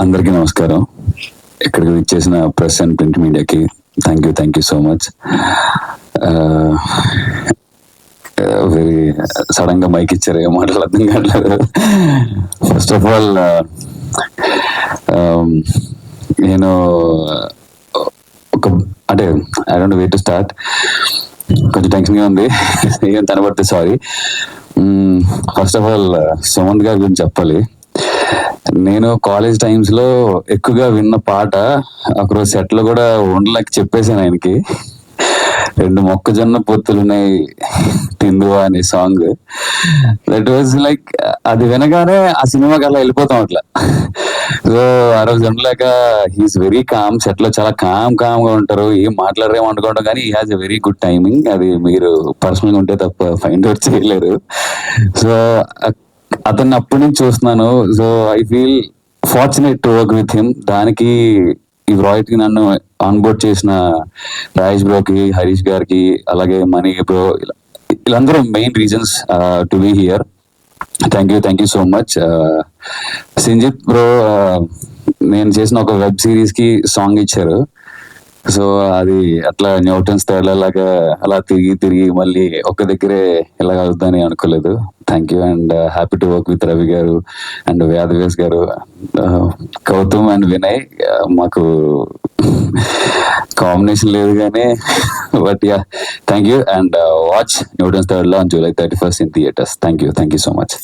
అందరికీ నమస్కారం. ఇక్కడికి వచ్చేసిన ప్రెస్ అండ్ ప్రింట్ మీడియాకి thank you so much. Very sudden గా మైక్ ఇచ్చారు, ఏం మాటలు అర్థం కావట్లేదు. ఫస్ట్ ఆఫ్ ఆల్ నేను ఒక అంటే I don't know way to start. కొంచెం టెన్షన్గా ఉంది, ఏం తనబడితే sorry. First of all Sumanth గారి గురించి చెప్పాలి. నేను కాలేజ్ టైమ్స్ లో ఎక్కువగా విన్న పాట ఒకరోజు సెట్ లో కూడా ఉండలేక చెప్పేశాను ఆయనకి. 2 మొక్కజొన్న పొత్తులున్నాయి తిందువా అనే సాంగ్. దట్ వాజ్ లైక్, అది వినగానే ఆ సినిమాకి అలా వెళ్ళిపోతాం అట్లా. సో ఆ రోజు ఉండలేక, హీఈస్ వెరీ కామ్. సెట్ లో చాలా కామ్ గా ఉంటారు, ఏం మాట్లాడరేమో అనుకోవడం, కానీ he has a very good timing. అది మీరు పర్సనల్ గా ఉంటే తప్ప ఫైండ్ అవుట్ చేయలేరు. సో అతన్ని అప్పటి నుంచి చూస్తున్నాను. So I feel fortunate to work with him. దానికి ఈ ప్రాజెక్ట్ కి నన్ను ఆన్బోర్డ్ చేసిన రాజేష్ బ్రోకి, హరీష్ గారికి, అలాగే మనీ బ్రో, వీళ్ళందరూ main reasons to be here. Thank you so much. Sinjith bro, నేను చేసిన ఒక వెబ్ సిరీస్ కి సాంగ్ ఇచ్చారు. సో అది అట్లా న్యూటన్స్ తేలాగా అలా తిరిగి మళ్ళీ ఒక్క దగ్గరే ఇలాగ అవుతుందని అనుకోలేదు. Thank you and happy to work with Ravi గారు అండ్ వ్యాధవేస్ గారు, గౌతమ్ అండ్ వినయ్. మాకు కాంబినేషన్ లేదు కానీ but yeah, thank you and watch Newton's third లో on July 31st in theatres. Thank you so much.